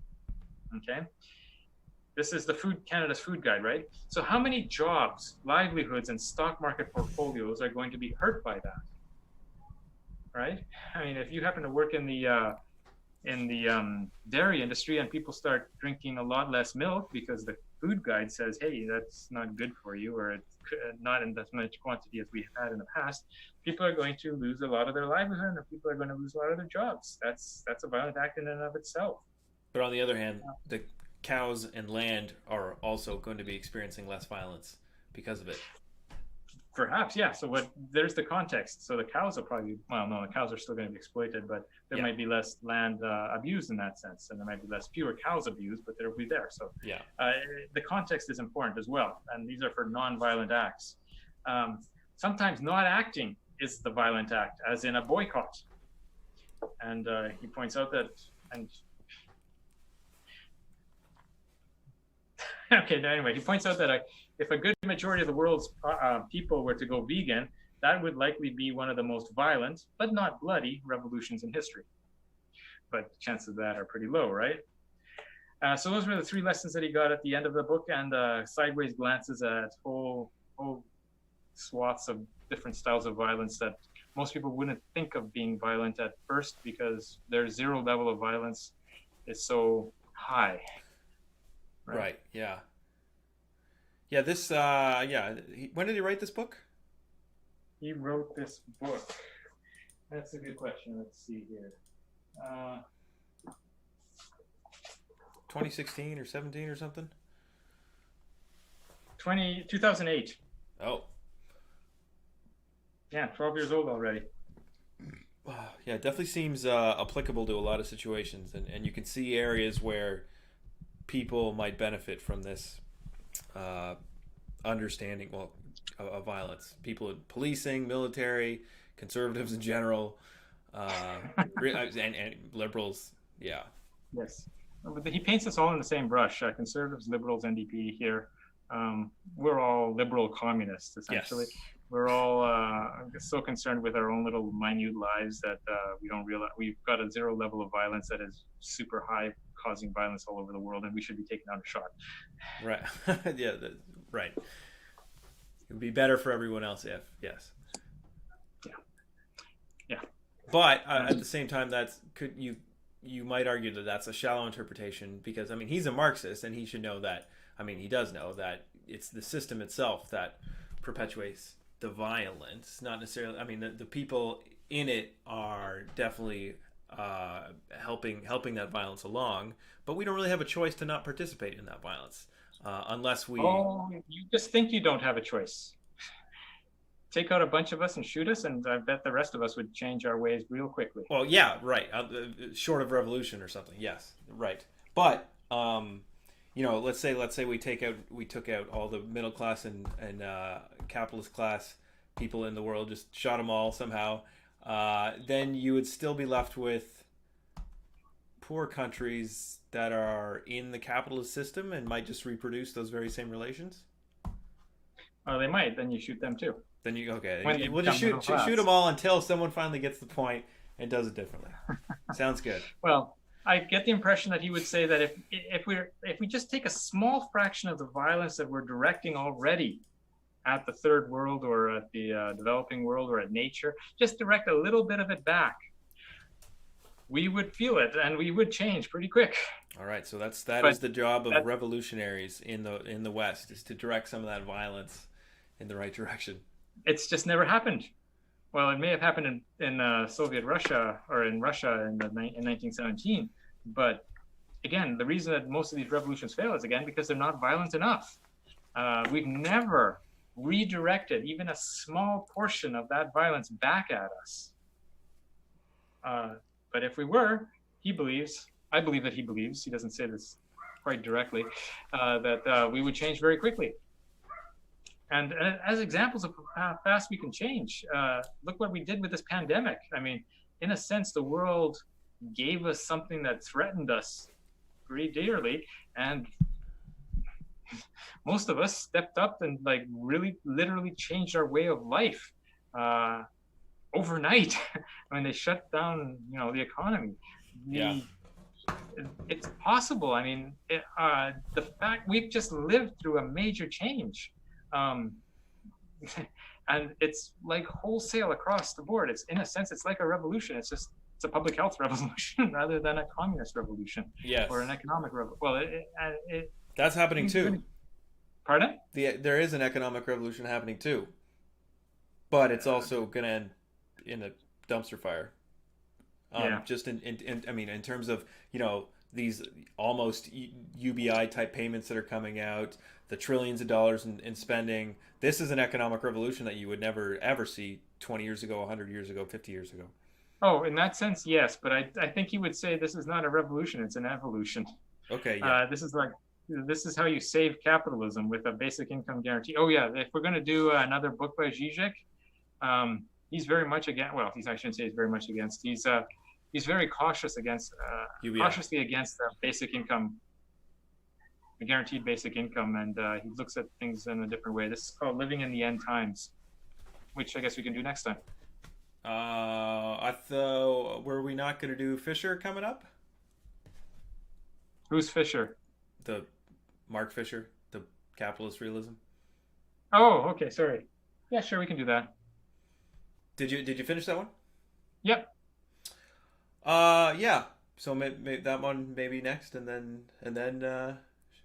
Okay. This is the Canada's Food Guide, right? So how many jobs, livelihoods, and stock market portfolios are going to be hurt by that? Right? I mean, if you happen to work in the dairy industry and people start drinking a lot less milk because the food guide says, hey, that's not good for you, or it's not in as much quantity as we had in the past, people are going to lose a lot of their livelihood, and people are going to lose a lot of their jobs. That's a violent act in and of itself. But on the other hand, the cows and land are also going to be experiencing less violence because of it. Perhaps, yeah. So there's the context. So the cows are probably, well, no, the cows are still going to be exploited, but there might be less land abused in that sense, and there might be fewer cows abused, but they'll be there. So the context is important as well, and these are for non-violent acts. Sometimes not acting is the violent act, as in a boycott. And he points out that, okay, anyway, he points out that if a good majority of the world's people were to go vegan, that would likely be one of the most violent, but not bloody, revolutions in history. But chances of that are pretty low, right? So those were the three lessons that he got at the end of the book, and sideways glances at whole swaths of different styles of violence that most people wouldn't think of being violent at first, because their zero level of violence is so high. Right. Yeah. Yeah. This. Yeah. When did he write this book? He wrote this book That's a good question. Let's see here. 2016 or 17 or something? 2008. Oh, Yeah, 12 years old already. yeah, it definitely seems applicable to a lot of situations, and you can see areas where people might benefit from this uh, understanding, well, of violence. People in policing, military, conservatives in general, and liberals. Yeah. Yes. But he paints us all in the same brush. Conservatives, liberals, NDP here. We're all liberal communists, essentially. Yes. We're all so concerned with our own little minute lives that we don't realize we've got a zero level of violence that is super high, causing violence all over the world, and we should be taking out a shot. Right. Yeah. Right. It would be better for everyone else if yes. Yeah. Yeah. But at the same time, you might argue that that's a shallow interpretation because I mean he's a Marxist and he should know that. I mean he does know that it's the system itself that perpetuates the violence, not necessarily. I mean the people in it are definitely helping that violence along, but we don't really have a choice to not participate in that violence unless we. Oh, you just think you don't have a choice. Take out a bunch of us and shoot us, and I bet the rest of us would change our ways real quickly. Well, yeah, right. Short of revolution or something. Yes, right. But let's say we took out all the middle class and capitalist class people in the world, just shot them all somehow. Then you would still be left with poor countries that are in the capitalist system and might just reproduce those very same relations. They might. Then you shoot them too. Then When we'll just shoot them all until someone finally gets the point and does it differently. Sounds good. Well, I get the impression that he would say that if we just take a small fraction of the violence that we're directing already at the third world or at the developing world or at nature, just direct a little bit of it back, we would feel it and we would change pretty quick. All right, so that is the job of revolutionaries in the West, is to direct some of that violence in the right direction. It's just never happened. Well, it may have happened in Soviet Russia or in Russia in 1917, but again, the reason that most of these revolutions fail is again because they're not violent enough. We've never redirected even a small portion of that violence back at us. But if we were, I believe that he believes, he doesn't say this quite directly, that we would change very quickly. And as examples of how fast we can change, look what we did with this pandemic. I mean, in a sense, the world gave us something that threatened us pretty dearly, and most of us stepped up and like really literally changed our way of life overnight. I mean, they shut down, the economy. It's possible. I mean, the fact we've just lived through a major change. And it's like wholesale across the board. It's in a sense, it's like a revolution. It's a public health revolution rather than a communist revolution. Yes. Or an economic revolution. Well, that's happening too. Pardon? There is an economic revolution happening too, but it's also going to end in a dumpster fire. Just in terms of these almost UBI type payments that are coming out, the trillions of dollars in spending. This is an economic revolution that you would never ever see 20 years ago, 100 years ago, 50 years ago. Oh, in that sense, yes, but I think he would say this is not a revolution; it's an evolution. Okay. Yeah. This is how you save capitalism with a basic income guarantee. Oh yeah, if we're going to do another book by Zizek, he's very much against. Well, I shouldn't say he's very much against. He's very cautiously against basic income, the guaranteed basic income, and he looks at things in a different way. This is called Living in the End Times, which I guess we can do next time. Were we not going to do Fisher coming up? Who's Fisher? The Mark Fisher, the capitalist realism. Oh, okay. Sorry. Yeah, sure, we can do that. Did you finish that one? Yep. Yeah. So maybe that one maybe next, and then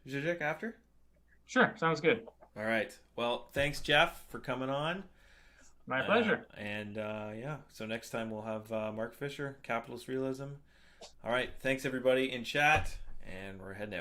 Zizek after. Sure, sounds good. All right. Well, thanks, Jeff, for coming on. My pleasure. And yeah, so next time we'll have Mark Fisher, Capitalist Realism. All right, thanks everybody in chat, and we're heading out.